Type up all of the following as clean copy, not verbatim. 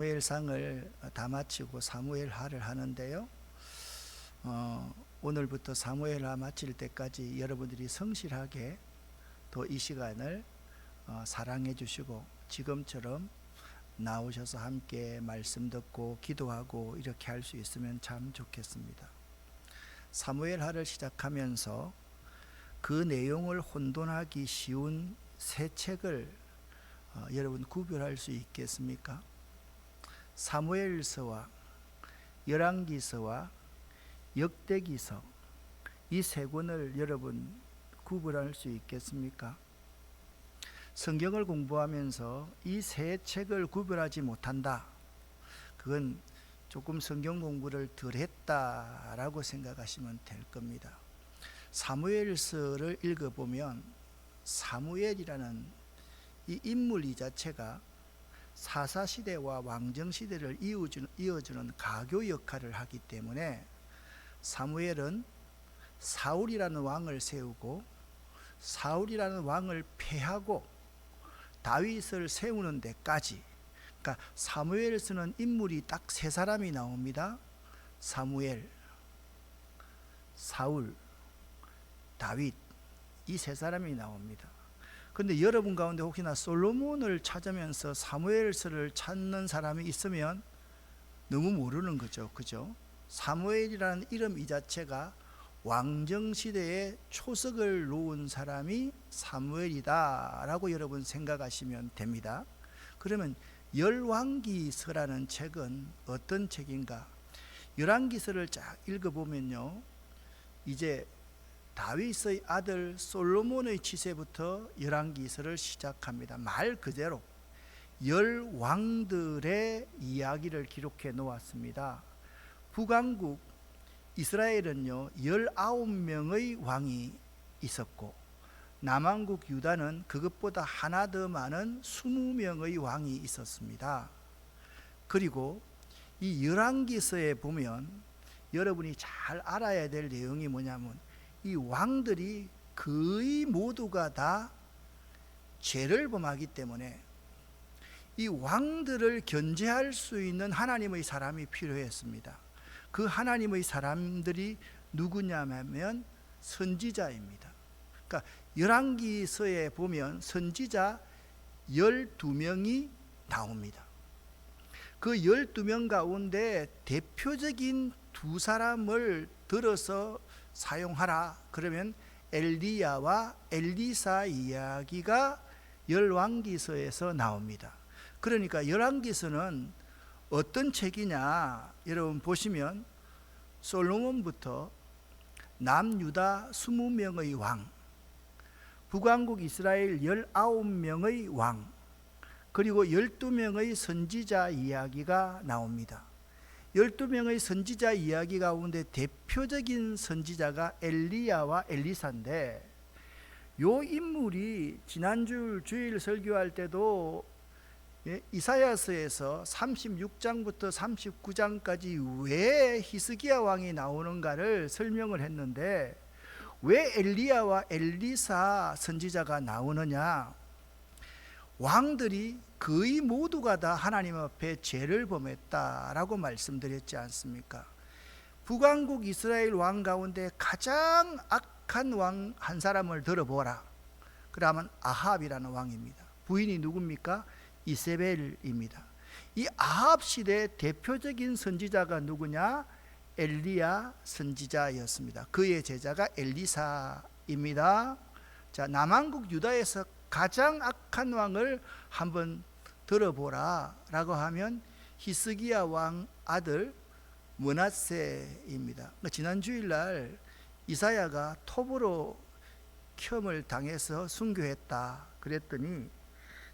사무엘상을 다 마치고 사무엘하를 하는데요. 오늘부터 사무엘하 마칠 때까지 여러분들이 성실하게 또 이 시간을 사랑해 주시고 지금처럼 나오셔서 함께 말씀 듣고 기도하고 이렇게 할 수 있으면 참 좋겠습니다. 사무엘하를 시작하면서 그 내용을 혼돈하기 쉬운 세 책을 여러분 구별할 수 있겠습니까? 사무엘서와 열왕기서와 역대기서, 이 세 권을 여러분 구분할 수 있겠습니까? 성경을 공부하면서 이 세 책을 구별하지 못한다, 그건 조금 성경 공부를 덜 했다라고 생각하시면 될 겁니다. 사무엘서를 읽어보면 사무엘이라는 이 인물 이 자체가 사사시대와 왕정시대를 이어주는 가교 역할을 하기 때문에 사무엘은 사울이라는 왕을 세우고 사울이라는 왕을 패하고 다윗을 세우는 데까지, 그러니까 사무엘서는 인물이 딱 세 사람이 나옵니다. 사무엘, 사울, 다윗, 이 세 사람이 나옵니다. 그런데 여러분 가운데 혹시나 솔로몬을 찾으면서 사무엘서를 찾는 사람이 있으면 너무 모르는 거죠. 그죠? 사무엘이라는 이름 이 자체가 왕정시대에 초석을 놓은 사람이 사무엘이다 라고 여러분 생각하시면 됩니다. 그러면 열왕기서라는 책은 어떤 책인가? 열왕기서를 쫙 읽어보면요, 이제 다윗의 아들 솔로몬의 치세부터 열왕기서를 시작합니다. 말 그대로 열왕들의 이야기를 기록해 놓았습니다. 북왕국 이스라엘은요 19명의 왕이 있었고, 남왕국 유다는 그것보다 하나 더 많은 20명의 왕이 있었습니다. 그리고 이 열왕기서에 보면 여러분이 잘 알아야 될 내용이 뭐냐면, 이 왕들이 거의 모두가 다 죄를 범하기 때문에 이 왕들을 견제할 수 있는 하나님의 사람이 필요했습니다. 그 하나님의 사람들이 누구냐면 선지자입니다. 그러니까 열왕기서에 보면 선지자 12명이 나옵니다. 그 12명 가운데 대표적인 두 사람을 들어서 사용하라 그러면 엘리야와 엘리사 이야기가 열왕기서에서 나옵니다. 그러니까 열왕기서는 어떤 책이냐, 여러분 보시면 솔로몬부터 남유다 20명의 왕, 북왕국 이스라엘 19명의 왕, 그리고 12명의 선지자 이야기가 나옵니다. 12명의 선지자 이야기 가운데 대표적인 선지자가 엘리야와 엘리사인데, 요 인물이 지난주 주일 설교할 때도 이사야서에서 36장부터 39장까지 왜 히스기야 왕이 나오는가를 설명을 했는데, 왜 엘리야와 엘리사 선지자가 나오느냐? 왕들이 거의 모두가 다 하나님 앞에 죄를 범했다라고 말씀드렸지 않습니까? 북왕국 이스라엘 왕 가운데 가장 악한 왕 한 사람을 들어보라. 그러면 아합이라는 왕입니다. 부인이 누굽니까? 이세벨입니다. 이 아합 시대 대표적인 선지자가 누구냐? 엘리야 선지자였습니다. 그의 제자가 엘리사입니다. 자, 남왕국 유다에서 가장 악한 왕을 한번 들어보라 라고 하면 히스기야 왕 아들 므낫세입니다. 지난 주일날 이사야가 톱으로 켬을 당해서 순교했다 그랬더니,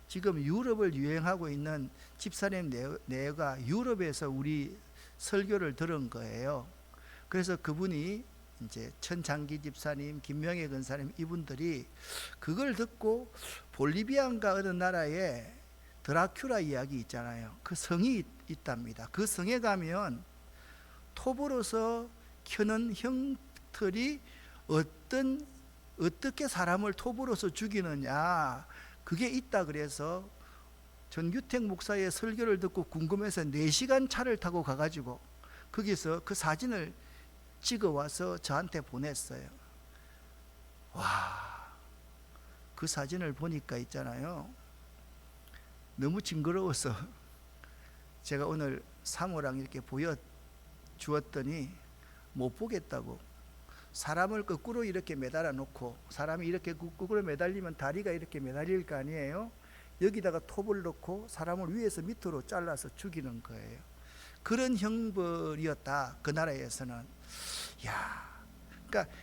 지금 유럽을 유행하고 있는 집사님 네가 유럽에서 우리 설교를 들은 거예요. 그래서 그분이 이제 천창기 집사님, 김명애 권사님, 이분들이 그걸 듣고 볼리비아인가 어느 나라에 드라큘라 이야기 있잖아요. 그 성이 있답니다. 그 성에 가면 톱으로서 켜는 형틀이 어떻게 사람을 톱으로서 죽이느냐, 그게 있다 그래서 전규택 목사의 설교를 듣고 궁금해서 4시간 차를 타고 가가지고 거기서 그 사진을 찍어 와서 저한테 보냈어요. 와, 그 사진을 보니까 있잖아요, 너무 징그러워서 제가 오늘 사모랑 이렇게 보여주었더니 못 보겠다고. 사람을 거꾸로 이렇게 매달아 놓고, 사람이 이렇게 거꾸로 매달리면 다리가 이렇게 매달릴 거 아니에요. 여기다가 톱을 넣고 사람을 위에서 밑으로 잘라서 죽이는 거예요. 그런 형벌이었다, 그 나라에서는. 야, 그러니까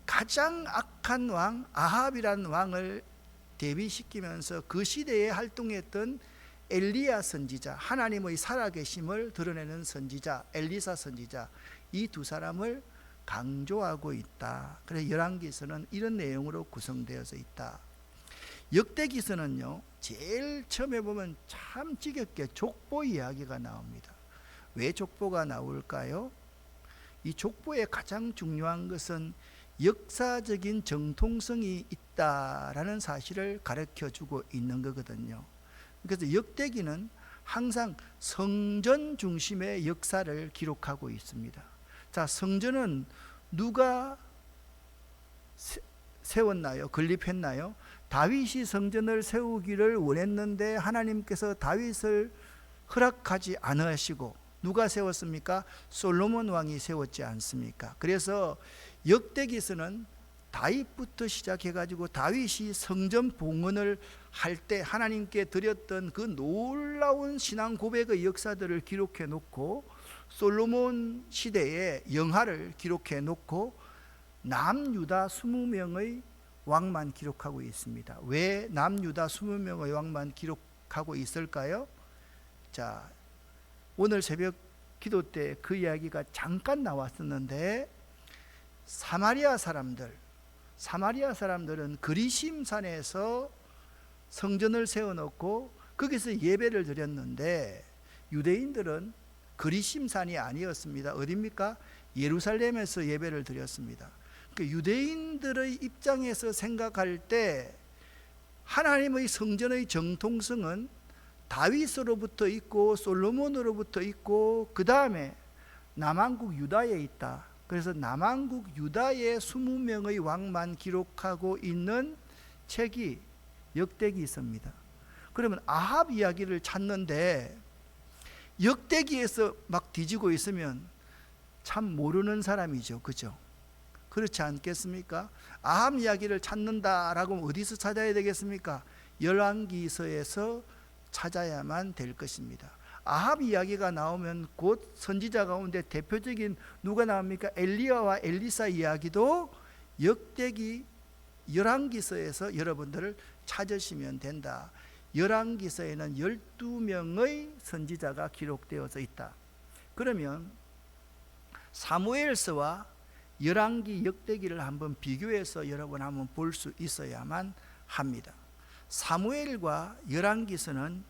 가장 악한 왕 아합이라는 왕을 대비시키면서 그 시대에 활동했던 엘리야 선지자, 하나님의 살아계심을 드러내는 선지자 엘리사 선지자, 이 두 사람을 강조하고 있다. 그래서 열왕기서는 이런 내용으로 구성되어져 있다. 역대기서는요, 제일 처음에 보면 참 지겹게 족보 이야기가 나옵니다. 왜 족보가 나올까요? 이 족보의 가장 중요한 것은 역사적인 정통성이 있다라는 사실을 가르쳐주고 있는 거거든요. 그래서 역대기는 항상 성전 중심의 역사를 기록하고 있습니다. 자, 성전은 누가 세웠나요? 건립했나요? 다윗이 성전을 세우기를 원했는데 하나님께서 다윗을 허락하지 않으시고 누가 세웠습니까? 솔로몬 왕이 세웠지 않습니까? 그래서 역대기서는 다윗부터 시작해가지고 다윗이 성전 봉헌을 할 때 하나님께 드렸던 그 놀라운 신앙 고백의 역사들을 기록해 놓고, 솔로몬 시대의 영화를 기록해 놓고, 남유다 20명의 왕만 기록하고 있습니다. 왜 남유다 20명의 왕만 기록하고 있을까요? 자, 오늘 새벽 기도 때 그 이야기가 잠깐 나왔었는데, 사마리아 사람들은 그리심산에서 성전을 세워놓고 거기서 예배를 드렸는데, 유대인들은 그리심산이 아니었습니다. 어디입니까? 예루살렘에서 예배를 드렸습니다. 그러니까 유대인들의 입장에서 생각할 때 하나님의 성전의 정통성은 다윗으로부터 있고 솔로몬으로부터 있고 그 다음에 남왕국 유다에 있다. 그래서 남왕국 유다의 20명의 왕만 기록하고 있는 책이 역대기서입니다. 그러면 아합 이야기를 찾는데 역대기에서 막 뒤지고 있으면 참 모르는 사람이죠. 그죠? 그렇지 않겠습니까? 아합 이야기를 찾는다라고 하면 어디서 찾아야 되겠습니까? 열왕기서에서 찾아야만 될 것입니다. 아합 이야기가 나오면 곧 선지자 가운데 대표적인 누가 나옵니까? 엘리야와 엘리사 이야기도 역대기 열왕기서에서 여러분들을 찾으시면 된다. 열왕기서에는 12명의 선지자가 기록되어져 있다. 그러면 사무엘서와 열왕기 역대기를 한번 비교해서 여러분 한번 볼 수 있어야만 합니다. 사무엘과 열왕기서는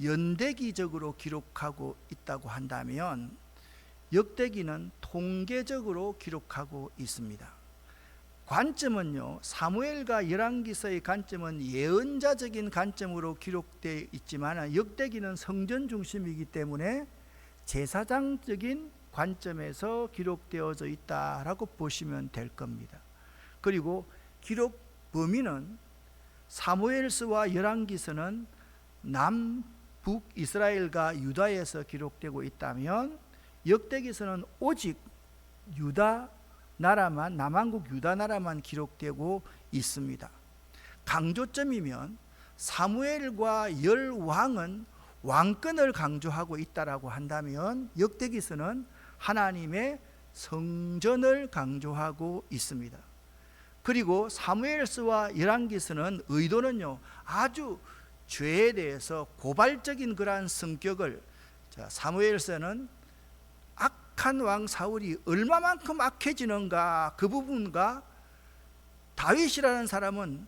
연대기적으로 기록하고 있다고 한다면 역대기는 통계적으로 기록하고 있습니다. 관점은요, 사무엘과 열왕기서의 관점은 예언자적인 관점으로 기록되어 있지만 역대기는 성전 중심이기 때문에 제사장적인 관점에서 기록되어져 있다라고 보시면 될 겁니다. 그리고 기록 범위는 사무엘서와 열왕기서는 남북 이스라엘과 유다에서 기록되고 있다면 역대기서는 오직 유다 나라만, 남왕국 유다 나라만 기록되고 있습니다. 강조점이면 사무엘과 열왕은 왕권을 강조하고 있다라고 한다면 역대기서는 하나님의 성전을 강조하고 있습니다. 그리고 사무엘서와 열왕기서는 의도는요, 아주 죄에 대해서 고발적인 그러한 성격을, 사무엘서는 악한 왕 사울이 얼마만큼 악해지는가, 그 부분과 다윗이라는 사람은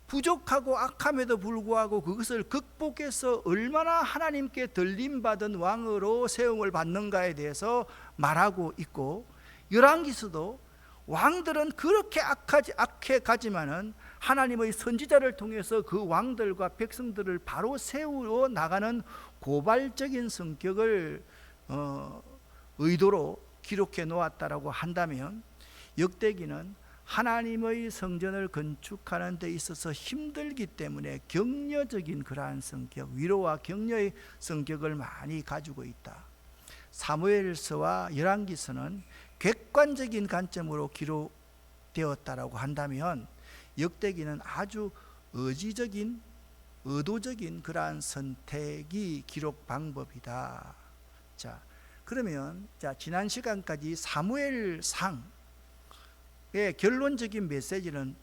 부족하고 악함에도 불구하고 그것을 극복해서 얼마나 하나님께 들림받은 왕으로 세움을 받는가에 대해서 말하고 있고, 열왕기서도 왕들은 그렇게 악해 가지만은 하나님의 선지자를 통해서 그 왕들과 백성들을 바로 세워 나가는 고발적인 성격을 의도로 기록해 놓았다라고 한다면, 역대기는 하나님의 성전을 건축하는 데 있어서 힘들기 때문에 격려적인 그러한 성격, 위로와 격려의 성격을 많이 가지고 있다. 사무엘서와 열왕기서는 객관적인 관점으로 기록되었다라고 한다면, 역대기는 아주 의지적인, 의도적인 그러한 선택이 기록 방법이다. 자, 그러면 지난 시간까지 사무엘상의 결론적인 메시지는,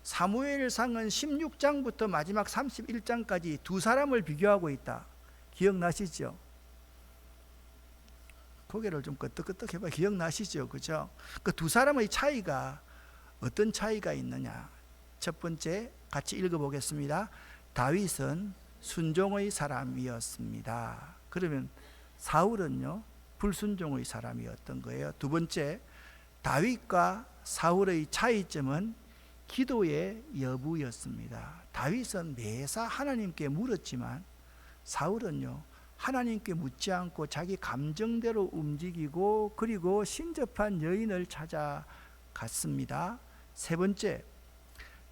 사무엘상은 16장부터 마지막 31장까지 두 사람을 비교하고 있다. 기억나시죠? 고개를 좀 끄덕끄덕 해봐. 기억나시죠? 그죠? 그 두 사람의 차이가 어떤 차이가 있느냐? 첫 번째, 같이 읽어보겠습니다. 다윗은 순종의 사람이었습니다. 그러면 사울은요, 불순종의 사람이었던 거예요. 두 번째, 다윗과 사울의 차이점은 기도의 여부였습니다. 다윗은 매사 하나님께 물었지만, 사울은요, 하나님께 묻지 않고 자기 감정대로 움직이고, 그리고 신접한 여인을 찾아갔습니다. 세 번째,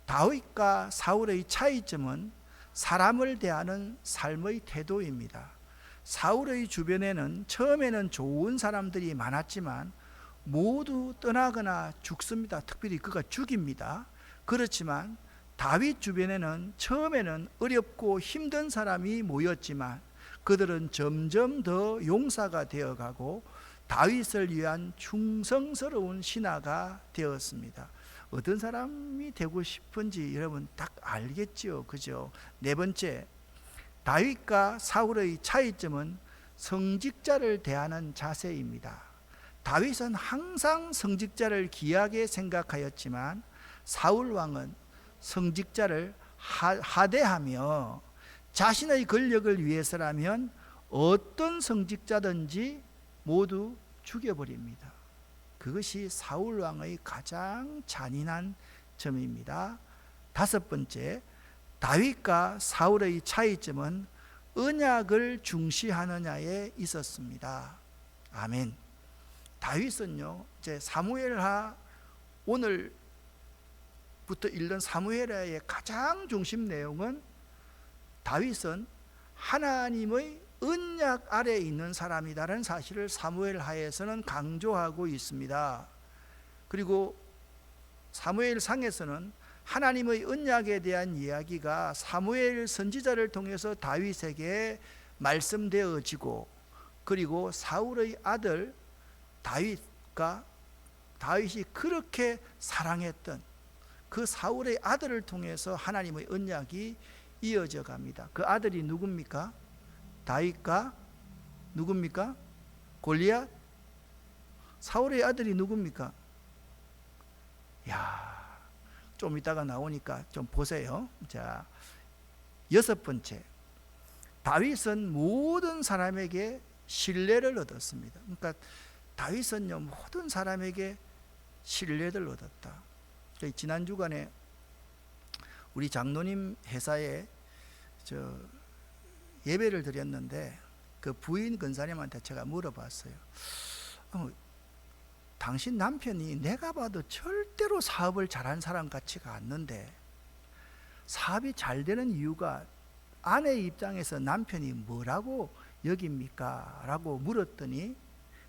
다윗과 사울의 차이점은 사람을 대하는 삶의 태도입니다. 사울의 주변에는 처음에는 좋은 사람들이 많았지만 모두 떠나거나 죽습니다. 특별히 그가 죽입니다. 그렇지만 다윗 주변에는 처음에는 어렵고 힘든 사람이 모였지만 그들은 점점 더 용사가 되어가고 다윗을 위한 충성스러운 신하가 되었습니다. 어떤 사람이 되고 싶은지 여러분 딱 알겠죠? 그죠? 네 번째, 다윗과 사울의 차이점은 성직자를 대하는 자세입니다. 다윗은 항상 성직자를 귀하게 생각하였지만 사울 왕은 성직자를 하대하며 자신의 권력을 위해서라면 어떤 성직자든지 모두 죽여버립니다. 그것이 사울 왕의 가장 잔인한 점입니다. 다섯 번째, 다윗과 사울의 차이점은 언약을 중시하느냐에 있었습니다. 아멘. 다윗은요, 이제 사무엘하, 오늘부터 읽는 사무엘하의 가장 중심 내용은, 다윗은 하나님의 언약 아래에 있는 사람이다라는 사실을 사무엘하에서는 강조하고 있습니다. 그리고 사무엘상에서는 하나님의 언약에 대한 이야기가 사무엘 선지자를 통해서 다윗에게 말씀되어지고, 그리고 사울의 아들 다윗과 다윗이 그렇게 사랑했던 그 사울의 아들을 통해서 하나님의 언약이 이어져 갑니다. 그 아들이 누굽니까? 다윗과 누굽니까? 골리앗? 사울의 아들이 누굽니까? 야, 좀 이따가 나오니까 좀 보세요. 자, 여섯 번째, 다윗은 모든 사람에게 신뢰를 얻었습니다. 그러니까 다윗은요, 모든 사람에게 신뢰를 얻었다. 지난 주간에 우리 장로님 회사에 예배를 드렸는데, 그 부인 권사님한테 제가 물어봤어요. 당신 남편이 내가 봐도 절대로 사업을 잘한 사람 같지가 않는데 사업이 잘 되는 이유가 아내 입장에서 남편이 뭐라고 여깁니까? 라고 물었더니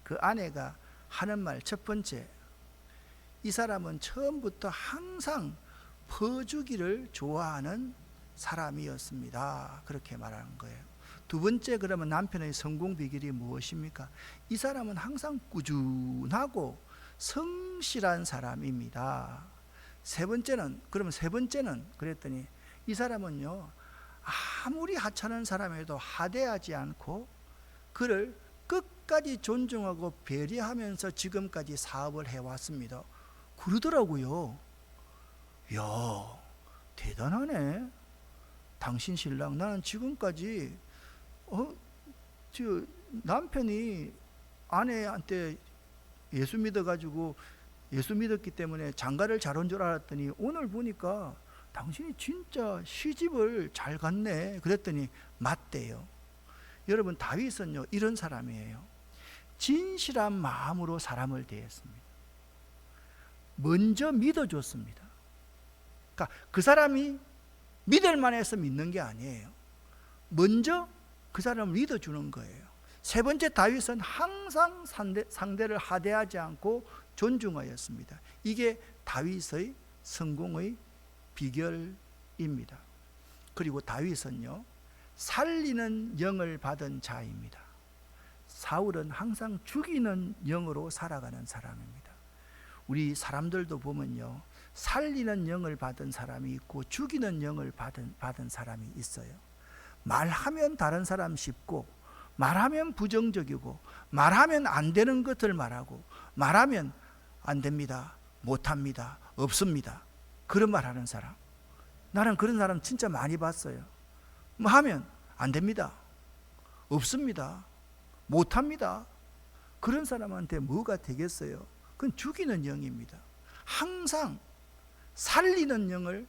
그 아내가 하는 말, 첫 번째, 이 사람은 처음부터 항상 퍼주기를 좋아하는 사람이었습니다. 그렇게 말하는 거예요. 두 번째, 그러면 남편의 성공 비결이 무엇입니까? 이 사람은 항상 꾸준하고 성실한 사람입니다. 세 번째는, 그러면 세 번째는, 그랬더니 이 사람은요, 아무리 하찮은 사람에도 하대하지 않고 그를 끝까지 존중하고 배려하면서 지금까지 사업을 해왔습니다. 그러더라고요. 이야, 대단하네. 당신 신랑, 나는 지금까지 남편이 아내한테 예수 믿어가지고 예수 믿었기 때문에 장가를 잘 온 줄 알았더니 오늘 보니까 당신이 진짜 시집을 잘 갔네. 그랬더니 맞대요. 여러분, 다윗은요 이런 사람이에요. 진실한 마음으로 사람을 대했습니다. 먼저 믿어줬습니다. 그러니까 그 사람이 믿을 만해서 믿는 게 아니에요. 먼저 그 사람을 믿어주는 거예요. 세 번째, 다윗은 항상 상대를 하대하지 않고 존중하였습니다. 이게 다윗의 성공의 비결입니다. 그리고 다윗은요 살리는 영을 받은 자입니다. 사울은 항상 죽이는 영으로 살아가는 사람입니다. 우리 사람들도 보면요 살리는 영을 받은 사람이 있고 죽이는 영을 받은 사람이 있어요. 말하면 다른 사람 씹고, 말하면 부정적이고, 말하면 안 되는 것을 말하고, 말하면 안 됩니다, 못합니다, 없습니다, 그런 말 하는 사람. 나는 그런 사람 진짜 많이 봤어요. 뭐 하면 안 됩니다, 없습니다, 못합니다. 그런 사람한테 뭐가 되겠어요? 그건 죽이는 영입니다. 항상 살리는 영을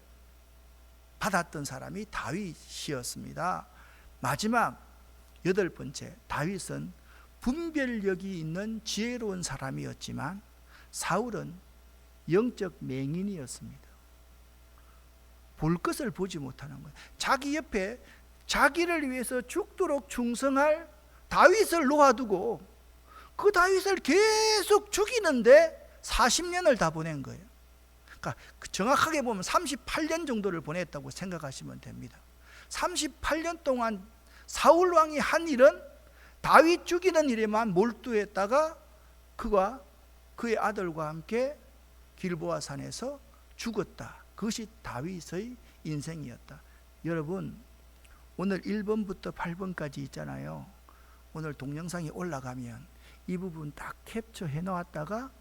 받았던 사람이 다윗이었습니다. 마지막 8번째, 다윗은 분별력이 있는 지혜로운 사람이었지만 사울은 영적 맹인이었습니다. 볼 것을 보지 못하는 거예요. 자기 옆에 자기를 위해서 죽도록 충성할 다윗을 놓아두고 그 다윗을 계속 죽이는데 40년을 다 보낸 거예요. 그러니까 정확하게 보면 38년 정도를 보냈다고 생각하시면 됩니다. 38년 동안 사울 왕이 한 일은 다윗 죽이는 일에만 몰두했다가 그가 그의 아들과 함께 길보아 산에서 죽었다. 그것이 다윗의 인생이었다. 여러분, 오늘 1번부터 8번까지 있잖아요. 오늘 동영상이 올라가면 이 부분 딱 캡처해 놓았다가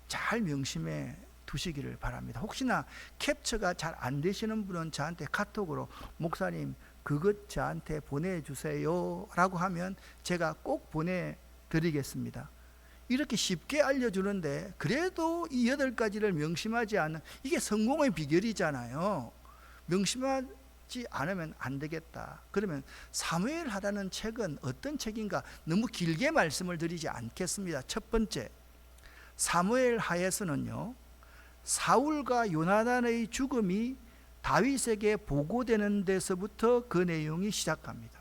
잘 명심해 두시기를 바랍니다. 혹시나 캡처가 잘 안 되시는 분은 저한테 카톡으로 목사님 그것 저한테 보내주세요 라고 하면 제가 꼭 보내드리겠습니다. 이렇게 쉽게 알려주는데 그래도 이 8가지를 명심하지 않는, 이게 성공의 비결이잖아요. 명심하지 않으면 안 되겠다. 그러면 사무엘 하라는 책은 어떤 책인가 너무 길게 말씀을 드리지 않겠습니다. 첫 번째, 사무엘 하에서는요 사울과 요나단의 죽음이 다윗에게 보고되는 데서부터 그 내용이 시작합니다.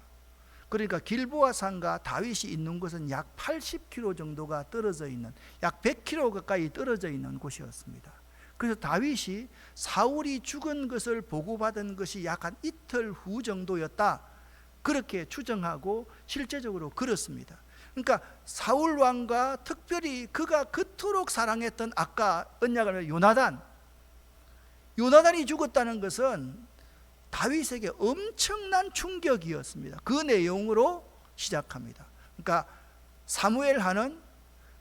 그러니까 길보아 산과 다윗이 있는 곳은 약 80km 정도가 떨어져 있는, 약 100km 가까이 떨어져 있는 곳이었습니다. 그래서 다윗이 사울이 죽은 것을 보고받은 것이 약 한 이틀 후 정도였다, 그렇게 추정하고 실제적으로 그렇습니다. 그러니까 사울 왕과 특별히 그가 그토록 사랑했던, 아까 언약을 요나단이 죽었다는 것은 다윗에게 엄청난 충격이었습니다. 그 내용으로 시작합니다. 그러니까 사무엘하는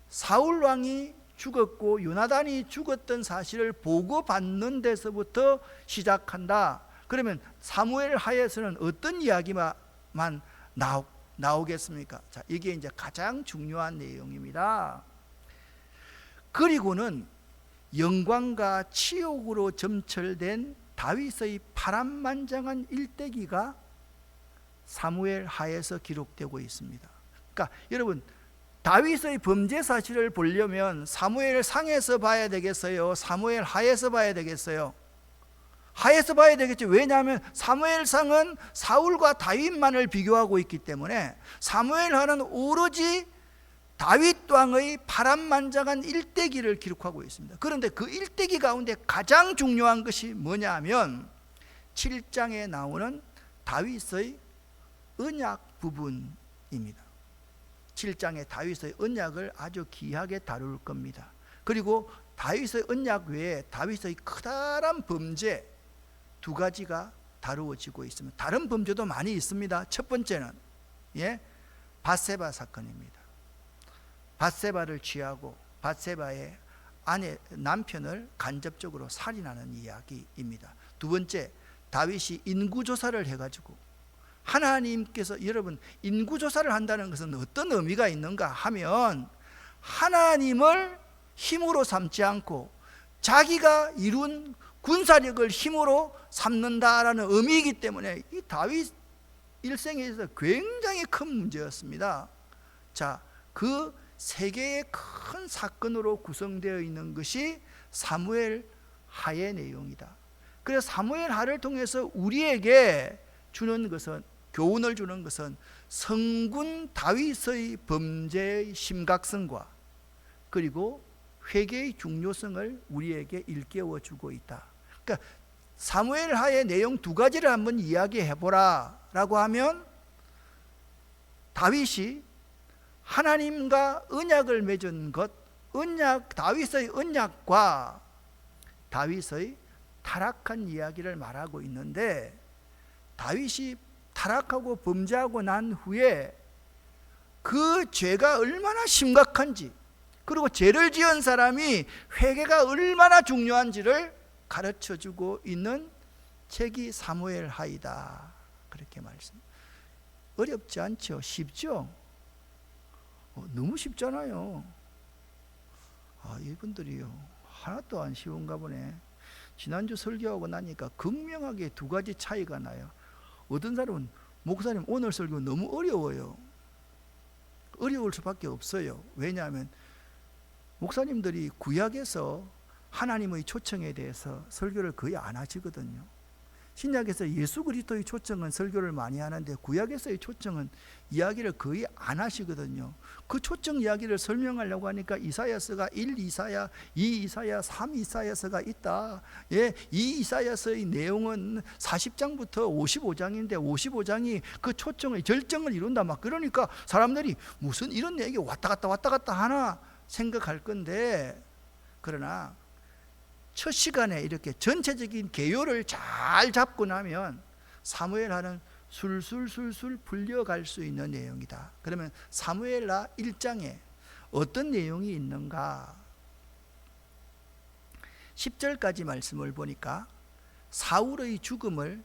사울 왕이 죽었고 요나단이 죽었던 사실을 보고받는 데서부터 시작한다. 그러면 사무엘 하에서는 어떤 이야기만 나오겠습니까? 자, 이게 이제 가장 중요한 내용입니다. 그리고는 영광과 치욕으로 점철된 다윗의 파란만장한 일대기가 사무엘 하에서 기록되고 있습니다. 그러니까 여러분, 다윗의 범죄 사실을 보려면 사무엘 상에서 봐야 되겠어요? 사무엘 하에서 봐야 되겠어요? 하에서 봐야 되겠죠. 왜냐하면 사무엘 상은 사울과 다윗만을 비교하고 있기 때문에 사무엘 하는 오로지 다윗 왕의 파란만장한 일대기를 기록하고 있습니다. 그런데 그 일대기 가운데 가장 중요한 것이 뭐냐 하면 7장에 나오는 다윗의 언약 부분입니다. 7장의 다윗의 언약을 아주 귀하게 다룰 겁니다. 그리고 다윗의 언약 외에 다윗의 커다란 범죄 2가지가 다루어지고 있습니다. 다른 범죄도 많이 있습니다. 첫 번째는 밧세바 사건입니다. 밧세바를 취하고 밧세바의 남편을 간접적으로 살인하는 이야기입니다. 두 번째, 다윗이 인구조사를 해가지고 하나님께서, 여러분 인구조사를 한다는 것은 어떤 의미가 있는가 하면 하나님을 힘으로 삼지 않고 자기가 이룬 군사력을 힘으로 삼는다라는 의미이기 때문에 이 다윗 일생에 있어서 굉장히 큰 문제였습니다. 자, 그 세 개의 큰 사건으로 구성되어 있는 것이 사무엘 하의 내용이다. 그래서 사무엘 하를 통해서 우리에게 주는 것은, 교훈을 주는 것은 성군 다윗의 범죄의 심각성과 그리고 회개의 중요성을 우리에게 일깨워 주고 있다. 그러니까 사무엘 하의 내용 두 가지를 한번 이야기해 보라 라고 하면, 다윗이 하나님과 언약을 맺은 것, 다윗의 언약과 다윗의 타락한 이야기를 말하고 있는데, 다윗이 타락하고 범죄하고 난 후에 그 죄가 얼마나 심각한지, 그리고 죄를 지은 사람이 회개가 얼마나 중요한지를 가르쳐주고 있는 책이 사무엘 하이다. 그렇게 말씀. 어렵지 않죠? 쉽죠? 너무 쉽잖아요. 이분들이요, 하나도 안 쉬운가 보네. 지난주 설교하고 나니까 극명하게 두 가지 차이가 나요. 어떤 사람은, 목사님 오늘 설교 너무 어려워요. 어려울 수밖에 없어요. 왜냐하면 목사님들이 구약에서 하나님의 초청에 대해서 설교를 거의 안 하시거든요. 신약에서 예수 그리스도의 초청은 설교를 많이 하는데, 구약에서의 초청은 이야기를 거의 안 하시거든요. 그 초청 이야기를 설명하려고 하니까 이사야서가 1 이사야, 2 이사야, 3 이사야서가 있다. 예, 이 이사야서의 내용은 40장부터 55장인데 55장이 그 초청의 절정을 이룬다. 막 그러니까 사람들이 무슨 이런 얘기 왔다 갔다 하나 생각할 건데, 그러나 첫 시간에 이렇게 전체적인 개요를 잘 잡고 나면 사무엘하는 술술술술 풀려갈 수 있는 내용이다. 그러면 사무엘하 1장에 어떤 내용이 있는가? 10절까지 말씀을 보니까 사울의 죽음을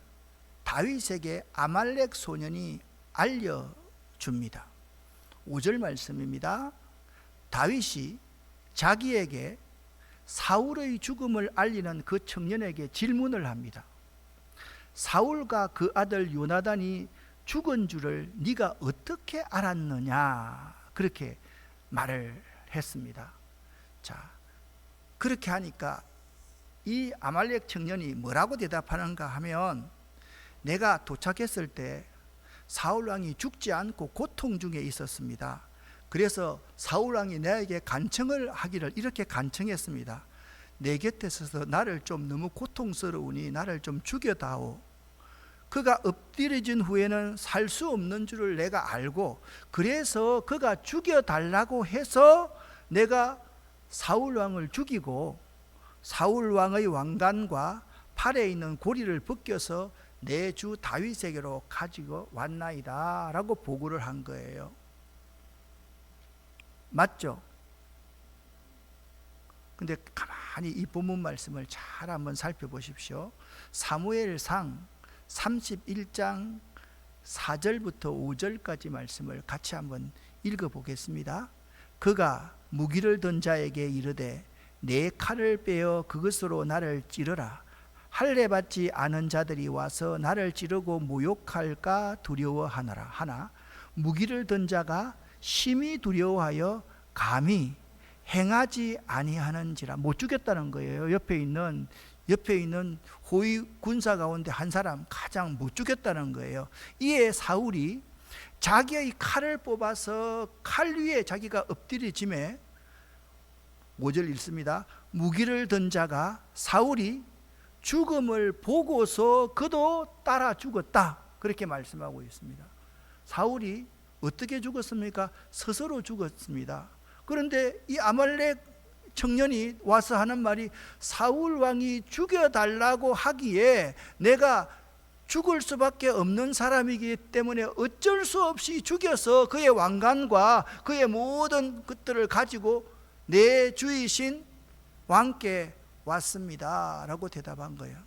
다윗에게 아말렉 소년이 알려줍니다. 5절 말씀입니다. 다윗이 자기에게 사울의 죽음을 알리는 그 청년에게 질문을 합니다. 사울과 그 아들 요나단이 죽은 줄을 네가 어떻게 알았느냐? 그렇게 말을 했습니다. 자, 그렇게 하니까 이 아말렉 청년이 뭐라고 대답하는가 하면, 내가 도착했을 때 사울 왕이 죽지 않고 고통 중에 있었습니다. 그래서 사울 왕이 내게 간청을 하기를 이렇게 간청했습니다. 내 곁에 서서 나를 좀 너무 고통스러우니 나를 좀 죽여다오. 그가 엎드려진 후에는 살 수 없는 줄을 내가 알고, 그래서 그가 죽여달라고 해서 내가 사울 왕을 죽이고 사울 왕의 왕관과 팔에 있는 고리를 벗겨서 내 주 다윗에게로 가지고 왔나이다 라고 보고를 한 거예요. 맞죠? 근데 가만히 이 본문 말씀을 잘 한번 살펴보십시오. 사무엘상 31장 4절부터 5절까지 말씀을 같이 한번 읽어보겠습니다. 그가 무기를 든 자에게 이르되 내 칼을 빼어 그것으로 나를 찌르라. 할례 받지 않은 자들이 와서 나를 찌르고 모욕할까 두려워하노라 하나, 무기를 든 자가 심히 두려워하여 감히 행하지 아니하는지라. 못 죽였다는 거예요. 옆에 있는 호위 군사 가운데 한 사람 가장 못 죽였다는 거예요. 이에 사울이 자기의 칼을 뽑아서 칼 위에 자기가 엎드려짐에 5절 읽습니다. 무기를 든 자가 사울이 죽음을 보고서 그도 따라 죽었다. 그렇게 말씀하고 있습니다. 사울이 어떻게 죽었습니까? 스스로 죽었습니다. 그런데 이 아말렉 청년이 와서 하는 말이, 사울 왕이 죽여달라고 하기에 내가 죽을 수밖에 없는 사람이기 때문에 어쩔 수 없이 죽여서 그의 왕관과 그의 모든 것들을 가지고 내 주이신 왕께 왔습니다 라고 대답한 거예요.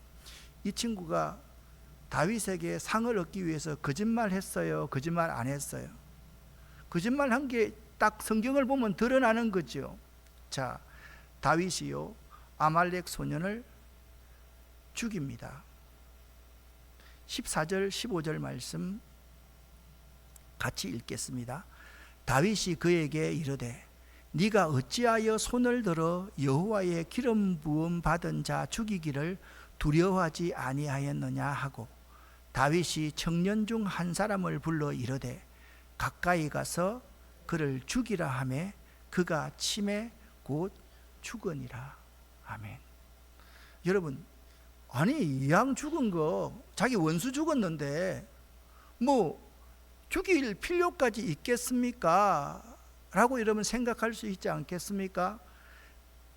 이 친구가 다윗에게 상을 얻기 위해서 거짓말 했어요? 거짓말 안 했어요? 거짓말 한 게 딱 성경을 보면 드러나는 거죠. 자, 다윗이요 아말렉 소년을 죽입니다. 14절 15절 말씀 같이 읽겠습니다. 다윗이 그에게 이르되 네가 어찌하여 손을 들어 여호와의 기름 부음 받은 자 죽이기를 두려워하지 아니하였느냐 하고, 다윗이 청년 중 한 사람을 불러 이르되 가까이 가서 그를 죽이라 하매 그가 침에 곧 죽으니라. 아멘. 여러분, 아니 이왕 죽은 거, 자기 원수 죽었는데 뭐 죽일 필요까지 있겠습니까? 라고 여러분 생각할 수 있지 않겠습니까?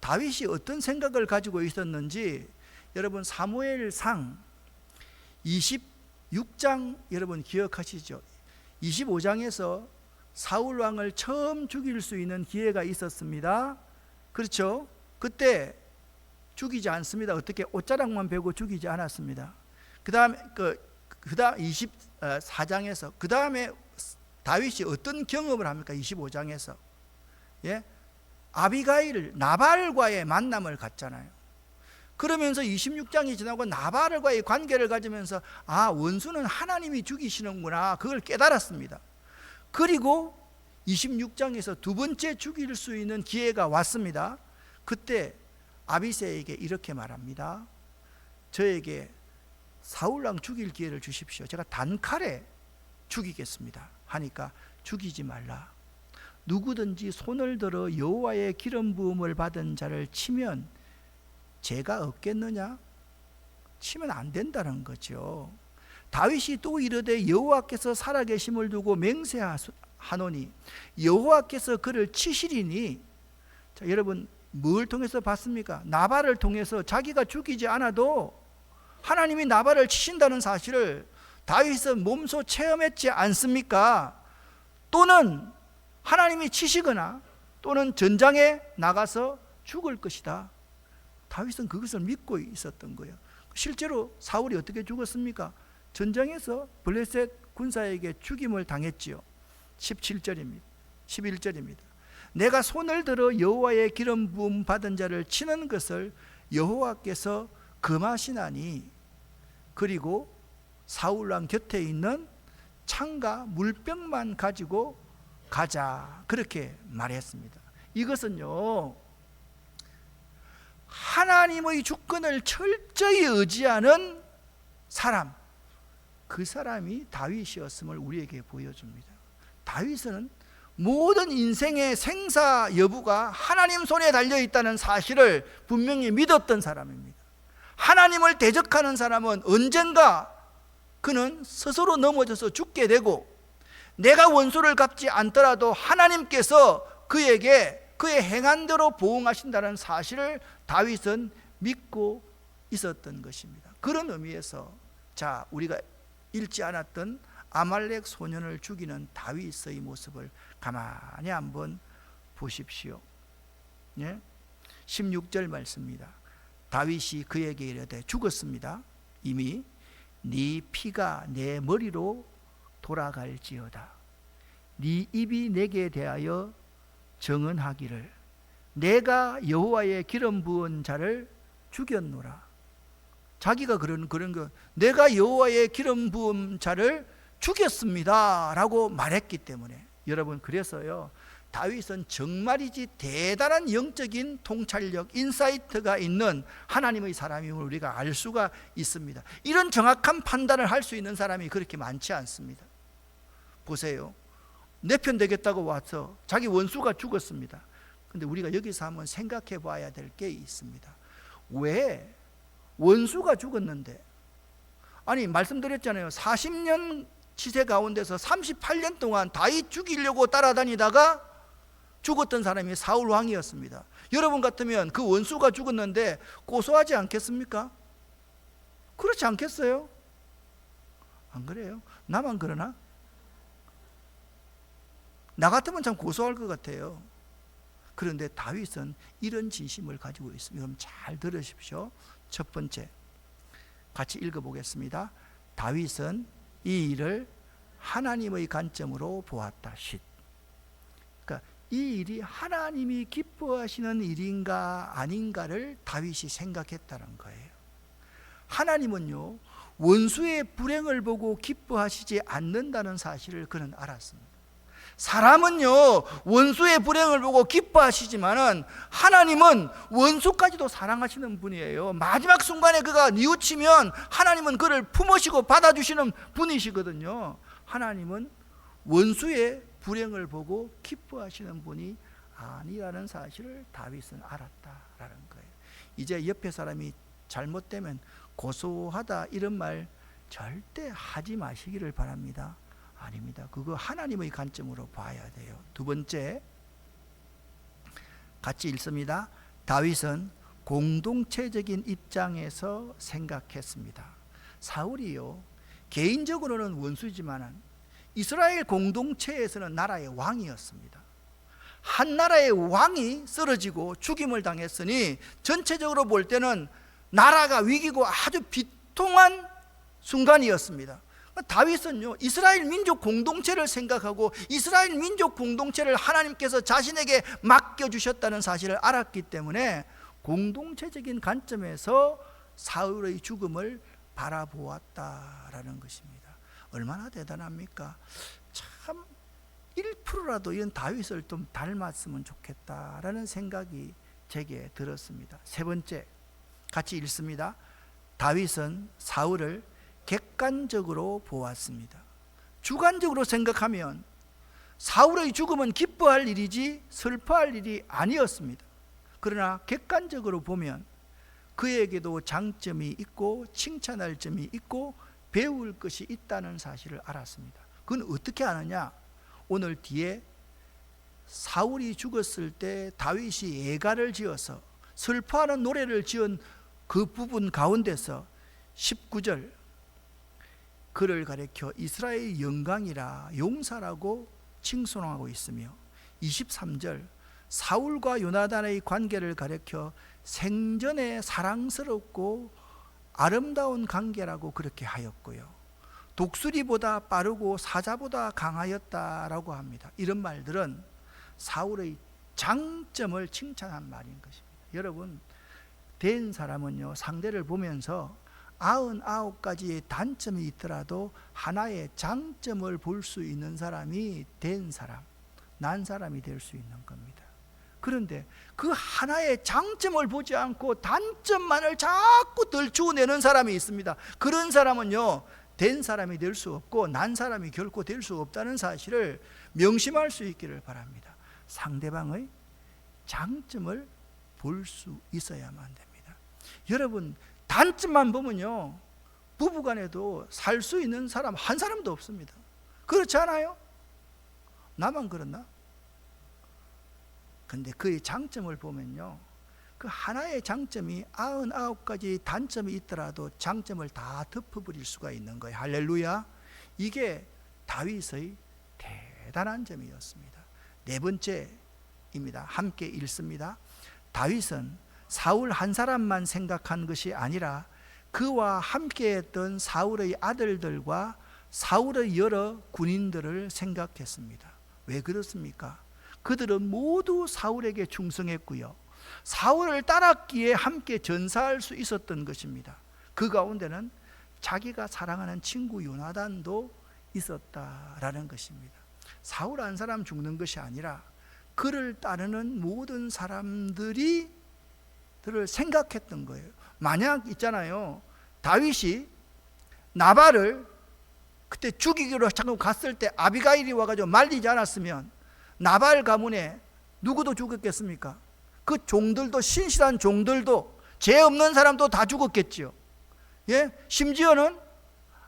다윗이 어떤 생각을 가지고 있었는지 여러분 사무엘상 26장 여러분 기억하시죠? 25장에서 사울 왕을 처음 죽일 수 있는 기회가 있었습니다. 그렇죠? 그때 죽이지 않습니다. 어떻게 옷자락만 베고 죽이지 않았습니다. 그다음 24장에서 그 다음에 다윗이 어떤 경험을 합니까? 25장에서 아비가일 나발과의 만남을 갖잖아요. 그러면서 26장이 지나고 나발과의 관계를 가지면서 원수는 하나님이 죽이시는구나, 그걸 깨달았습니다. 그리고 26장에서 두 번째 죽일 수 있는 기회가 왔습니다. 그때 아비새에게 이렇게 말합니다. 저에게 사울왕 죽일 기회를 주십시오. 제가 단칼에 죽이겠습니다 하니까, 죽이지 말라. 누구든지 손을 들어 여호와의 기름 부음을 받은 자를 치면 죄가 없겠느냐? 치면 안 된다는 거죠. 다윗이 또 이르되 여호와께서 살아계심을 두고 맹세하노니 여호와께서 그를 치시리니. 자, 여러분 뭘 통해서 봤습니까? 나발을 통해서 자기가 죽이지 않아도 하나님이 나발을 치신다는 사실을 다윗은 몸소 체험했지 않습니까? 또는 하나님이 치시거나 또는 전장에 나가서 죽을 것이다. 다윗은 그것을 믿고 있었던 거예요. 실제로 사울이 어떻게 죽었습니까? 전장에서 블레셋 군사에게 죽임을 당했지요. 17절입니다. 11절입니다. 내가 손을 들어 여호와의 기름 부음 받은 자를 치는 것을 여호와께서 금하시나니, 그리고 사울왕 곁에 있는 창과 물병만 가지고 가자, 그렇게 말했습니다. 이것은요, 하나님의 주권을 철저히 의지하는 사람, 그 사람이 다윗이었음을 우리에게 보여줍니다. 다윗은 모든 인생의 생사 여부가 하나님 손에 달려있다는 사실을 분명히 믿었던 사람입니다. 하나님을 대적하는 사람은 언젠가 그는 스스로 넘어져서 죽게 되고, 내가 원수를 갚지 않더라도 하나님께서 그에게 그의 행한 대로 보응하신다는 사실을 다윗은 믿고 있었던 것입니다. 그런 의미에서 자, 우리가 읽지 않았던 아말렉 소년을 죽이는 다윗의 모습을 가만히 한번 보십시오. 16절 말씀입니다. 다윗이 그에게 이르되, 죽었습니다. 이미 네 피가 내 머리로 돌아갈지어다. 네 입이 내게 대하여 정언하기를 내가 여호와의 기름 부은 자를 죽였노라. 자기가 그런 거, 내가 여호와의 기름 부은 자를 죽였습니다 라고 말했기 때문에, 여러분 그래서요, 다윗은 정말이지 대단한 영적인 통찰력, 인사이트가 있는 하나님의 사람임을 우리가 알 수가 있습니다. 이런 정확한 판단을 할 수 있는 사람이 그렇게 많지 않습니다. 보세요, 내 편 되겠다고 와서 자기 원수가 죽었습니다. 근데 우리가 여기서 한번 생각해 봐야 될 게 있습니다. 왜 원수가 죽었는데, 아니 말씀드렸잖아요, 40년 치세 가운데서 38년 동안 다윗 죽이려고 따라다니다가 죽었던 사람이 사울 왕이었습니다. 여러분 같으면 그 원수가 죽었는데 고소하지 않겠습니까? 그렇지 않겠어요? 안 그래요? 나만 그러나? 나 같으면 참 고소할 것 같아요. 그런데 다윗은 이런 진심을 가지고 있습니다. 여러분 잘 들으십시오. 첫 번째, 같이 읽어보겠습니다. 다윗은 이 일을 하나님의 관점으로 보았다. 그러니까 이 일이 하나님이 기뻐하시는 일인가 아닌가를 다윗이 생각했다는 거예요. 하나님은요, 원수의 불행을 보고 기뻐하시지 않는다는 사실을 그는 알았습니다. 사람은요, 원수의 불행을 보고 기뻐하시지만은 하나님은 원수까지도 사랑하시는 분이에요. 마지막 순간에 그가 뉘우치면 하나님은 그를 품으시고 받아주시는 분이시거든요. 하나님은 원수의 불행을 보고 기뻐하시는 분이 아니라는 사실을 다윗은 알았다라는 거예요. 이제 옆에 사람이 잘못되면 고소하다 이런 말 절대 하지 마시기를 바랍니다. 아닙니다. 그거 하나님의 관점으로 봐야 돼요. 두 번째, 같이 읽습니다. 다윗은 공동체적인 입장에서 생각했습니다. 사울이요, 개인적으로는 원수지만 이스라엘 공동체에서는 나라의 왕이었습니다. 한 나라의 왕이 쓰러지고 죽임을 당했으니 전체적으로 볼 때는 나라가 위기고 아주 비통한 순간이었습니다. 다윗은요, 이스라엘 민족 공동체를 생각하고 이스라엘 민족 공동체를 하나님께서 자신에게 맡겨주셨다는 사실을 알았기 때문에 공동체적인 관점에서 사울의 죽음을 바라보았다라는 것입니다. 얼마나 대단합니까? 참 1%라도 이런 다윗을 좀 닮았으면 좋겠다라는 생각이 제게 들었습니다. 세 번째, 같이 읽습니다. 다윗은 사울을 객관적으로 보았습니다. 주관적으로 생각하면 사울의 죽음은 기뻐할 일이지 슬퍼할 일이 아니었습니다. 그러나 객관적으로 보면 그에게도 장점이 있고 칭찬할 점이 있고 배울 것이 있다는 사실을 알았습니다. 그건 어떻게 아느냐? 오늘 뒤에 사울이 죽었을 때 다윗이 예가를 지어서 슬퍼하는 노래를 지은 그 부분 가운데서 19절, 그를 가리켜 이스라엘 영광이라 용사라고 칭송하고 있으며 23절, 사울과 요나단의 관계를 가리켜 생전에 사랑스럽고 아름다운 관계라고 그렇게 하였고요, 독수리보다 빠르고 사자보다 강하였다라고 합니다. 이런 말들은 사울의 장점을 칭찬한 말인 것입니다. 여러분, 된 사람은요, 상대를 보면서 99가지의 단점이 있더라도 하나의 장점을 볼 수 있는 사람이 된 사람, 난 사람이 될 수 있는 겁니다. 그런데 그 하나의 장점을 보지 않고 단점만을 자꾸 들추어내는 사람이 있습니다. 그런 사람은요, 된 사람이 될 수 없고 난 사람이 결코 될 수 없다는 사실을 명심할 수 있기를 바랍니다. 상대방의 장점을 볼 수 있어야만 됩니다. 여러분, 단점만 보면요, 부부간에도 살 수 있는 사람 한 사람도 없습니다. 그렇지 않아요? 나만 그렇나? 근데 그의 장점을 보면요, 그 하나의 장점이 99가지 단점이 있더라도 장점을 다 덮어버릴 수가 있는 거예요. 할렐루야. 이게 다윗의 대단한 점이었습니다. 네 번째입니다. 함께 읽습니다. 다윗은 사울 한 사람만 생각한 것이 아니라 그와 함께했던 사울의 아들들과 사울의 여러 군인들을 생각했습니다. 왜 그렇습니까? 그들은 모두 사울에게 충성했고요, 사울을 따랐기에 함께 전사할 수 있었던 것입니다. 그 가운데는 자기가 사랑하는 친구 요나단도 있었다라는 것입니다. 사울 한 사람 죽는 것이 아니라 그를 따르는 모든 사람들이 들을 생각했던 거예요. 만약 있잖아요, 다윗이 나발을 그때 죽이기로 자꾸 갔을 때 아비가일이 와가지고 말리지 않았으면 나발 가문에 누구도 죽었겠습니까? 그 종들도, 신실한 종들도, 죄 없는 사람도 다 죽었겠죠. 예? 심지어는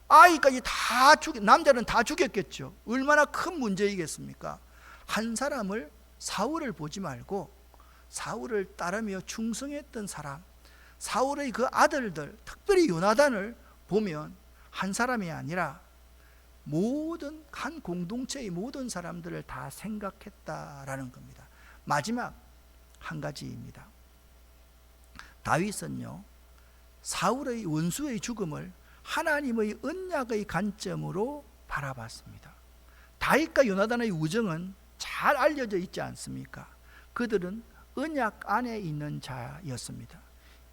아이까지 다 남자는 다 죽였겠죠. 얼마나 큰 문제이겠습니까? 한 사람을, 사울을 보지 말고 사울을 따르며 충성했던 사람, 사울의 그 아들들, 특별히 요나단을 보면 한 사람이 아니라 모든 한 공동체의 모든 사람들을 다 생각했다라는 겁니다. 마지막 한 가지입니다. 다윗은요, 사울의 원수의 죽음을 하나님의 언약의 관점으로 바라봤습니다. 다윗과 요나단의 우정은 잘 알려져 있지 않습니까? 그들은 언약 안에 있는 자였습니다.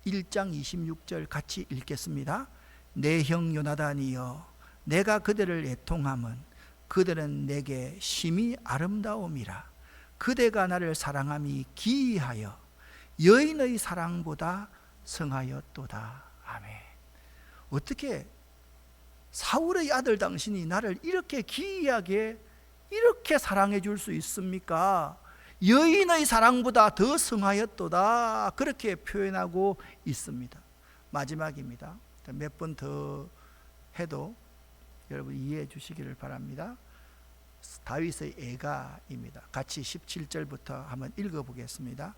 1장 26절 같이 읽겠습니다. 내 형 요나단이여 내가 그들을 애통함은 그들은 내게 심히 아름다움이라. 그대가 나를 사랑함이 기이하여 여인의 사랑보다 성하였도다. 아멘. 어떻게 사울의 아들 당신이 나를 이렇게 기이하게 이렇게 사랑해 줄 수 있습니까? 여인의 사랑보다 더 성하였도다. 그렇게 표현하고 있습니다. 마지막입니다. 몇 번 더 해도 여러분 이해해 주시기를 바랍니다. 다윗의 애가입니다. 같이 17절부터 한번 읽어보겠습니다.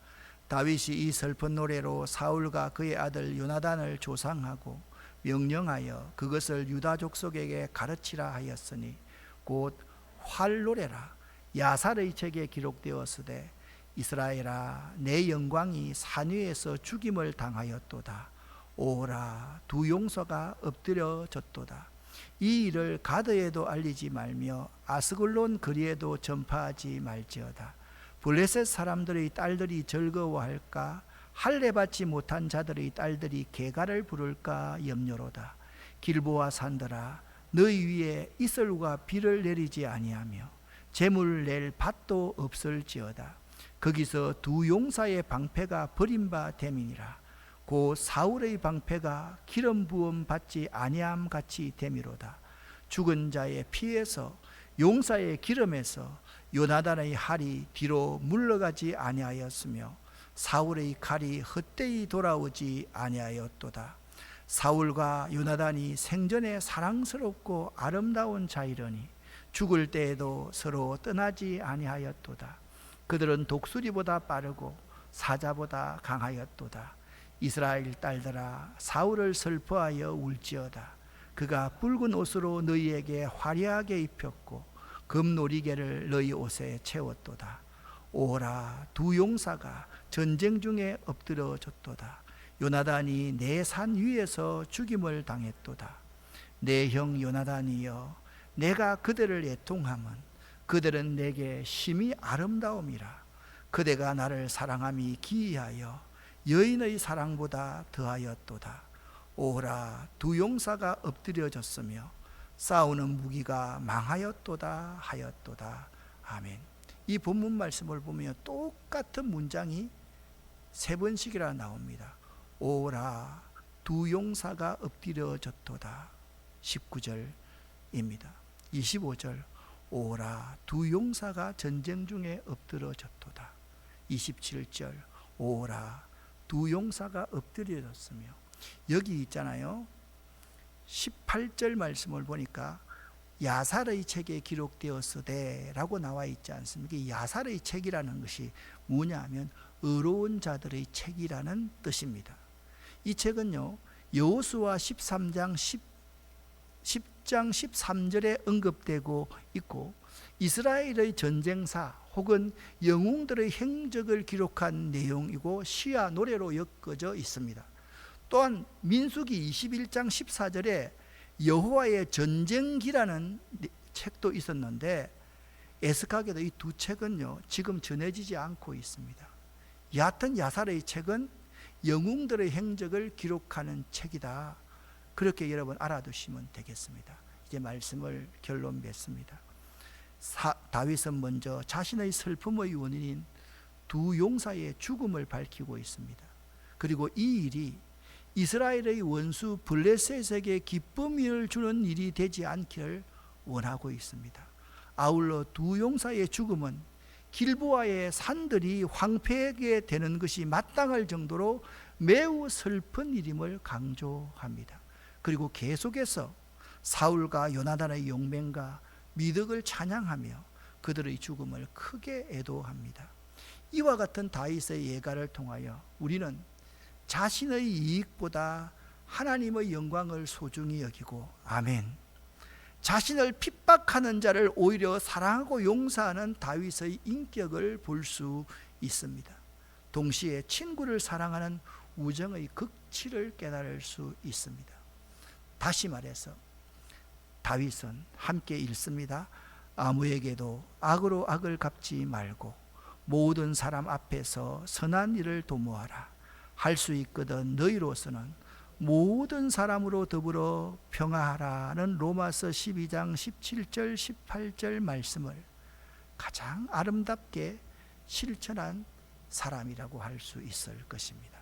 다윗이 이 슬픈 노래로 사울과 그의 아들 요나단을 조상하고 명령하여 그것을 유다 족속에게 가르치라 하였으니 곧 활노래라. 야살의 책에 기록되었으되 이스라엘아 내 영광이 산 위에서 죽임을 당하였도다. 오라 두 용서가 엎드려졌도다. 이 일을 가드에도 알리지 말며 아스글론 거리에도 전파하지 말지어다. 블레셋 사람들의 딸들이 즐거워할까? 할례 받지 못한 자들의 딸들이 개가를 부를까 염려로다. 길보아 산들아 너희 위에 이슬과 비를 내리지 아니하며 재물 낼 밭도 없을지어다. 거기서 두 용사의 방패가 버림바 됨이니라. 곧 사울의 방패가 기름 부음 받지 아니함 같이 됨이로다. 죽은 자의 피에서 용사의 기름에서 요나단의 활이 뒤로 물러가지 아니하였으며 사울의 칼이 헛되이 돌아오지 아니하였도다. 사울과 요나단이 생전에 사랑스럽고 아름다운 자이러니 죽을 때에도 서로 떠나지 아니하였도다. 그들은 독수리보다 빠르고 사자보다 강하였도다. 이스라엘 딸들아 사울을 슬퍼하여 울지어다. 그가 붉은 옷으로 너희에게 화려하게 입혔고 금놀이개를 너희 옷에 채웠도다. 오라 두 용사가 전쟁 중에 엎드려졌도다. 요나단이 내 산 위에서 죽임을 당했도다. 내 형 요나단이여 내가 그들을 애통함은 그들은 내게 심히 아름다움이라. 그대가 나를 사랑함이 기이하여 여인의 사랑보다 더하였도다. 오라 두 용사가 엎드려졌으며 싸우는 무기가 망하였도다 하였도다. 아멘. 이 본문 말씀을 보면 똑같은 문장이 세 번씩이나 나옵니다. 오라 두 용사가 엎드려졌도다 19절입니다. 25절 오라 두 용사가 전쟁 중에 엎드려졌도다. 27절 오라 두 용사가 엎드려졌으며, 여기 있잖아요. 18절 말씀을 보니까 야살의 책에 기록되었으되 라고 나와 있지 않습니까? 야살의 책이라는 것이 뭐냐 하면 의로운 자들의 책이라는 뜻입니다. 이 책은요 여호수아 13장 10장 13절에 언급되고 있고 이스라엘의 전쟁사 혹은 영웅들의 행적을 기록한 내용이고 시와 노래로 엮어져 있습니다. 또한 민수기 21장 14절에 여호와의 전쟁기라는 책도 있었는데 애석하게도 이 두 책은요 지금 전해지지 않고 있습니다. 얕은 야살의 책은 영웅들의 행적을 기록하는 책이다. 그렇게 여러분 알아두시면 되겠습니다. 이제 말씀을 결론 맺습니다. 다윗은 먼저 자신의 슬픔의 원인인 두 용사의 죽음을 밝히고 있습니다. 그리고 이 일이 이스라엘의 원수 블레셋에게 기쁨을 주는 일이 되지 않기를 원하고 있습니다. 아울러 두 용사의 죽음은 길보아의 산들이 황폐하게 되는 것이 마땅할 정도로 매우 슬픈 일임을 강조합니다. 그리고 계속해서 사울과 요나단의 용맹과 미덕을 찬양하며 그들의 죽음을 크게 애도합니다. 이와 같은 다윗의 예가를 통하여 우리는 자신의 이익보다 하나님의 영광을 소중히 여기고, 아멘, 자신을 핍박하는 자를 오히려 사랑하고 용서하는 다윗의 인격을 볼 수 있습니다. 동시에 친구를 사랑하는 우정의 극치를 깨달을 수 있습니다. 다시 말해서 다윗은 함께 읽습니다. 아무에게도 악으로 악을 갚지 말고 모든 사람 앞에서 선한 일을 도모하라. 할 수 있거든 너희로서는 모든 사람으로 더불어 평화하라는 로마서 12장 17절 18절 말씀을 가장 아름답게 실천한 사람이라고 할 수 있을 것입니다.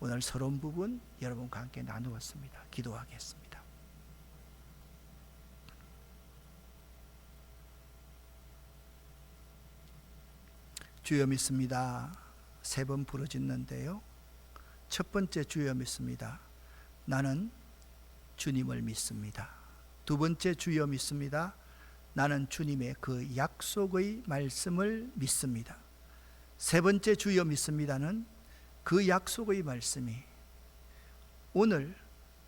오늘 서론 부분 여러분과 함께 나누었습니다. 기도하겠습니다. 주여 믿습니다. 세 번 부르짖는데요. 첫 번째 주여 믿습니다. 나는 주님을 믿습니다. 두 번째 주여 믿습니다. 나는 주님의 그 약속의 말씀을 믿습니다. 세 번째 주여 믿습니다는 그 약속의 말씀이 오늘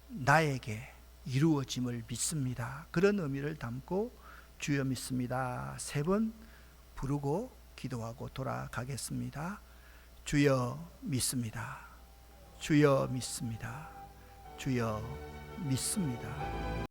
나에게 이루어짐을 믿습니다. 그런 의미를 담고 주여 믿습니다. 세 번 부르고 기도하고 돌아가겠습니다. 주여 믿습니다. 주여 믿습니다. 주여 믿습니다.